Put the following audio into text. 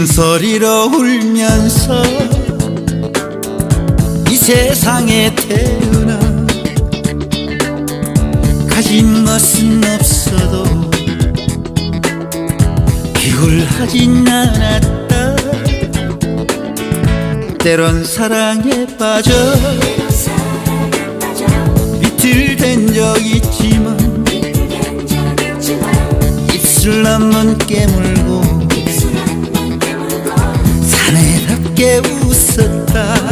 소리로 울면서 이 세상에 태어나 가진 것은 없어도 비굴하진 않았다. 때론 사랑에 빠져 비틀댄 적 있지만 입술 한번 깨물고 사내답게 웃었다.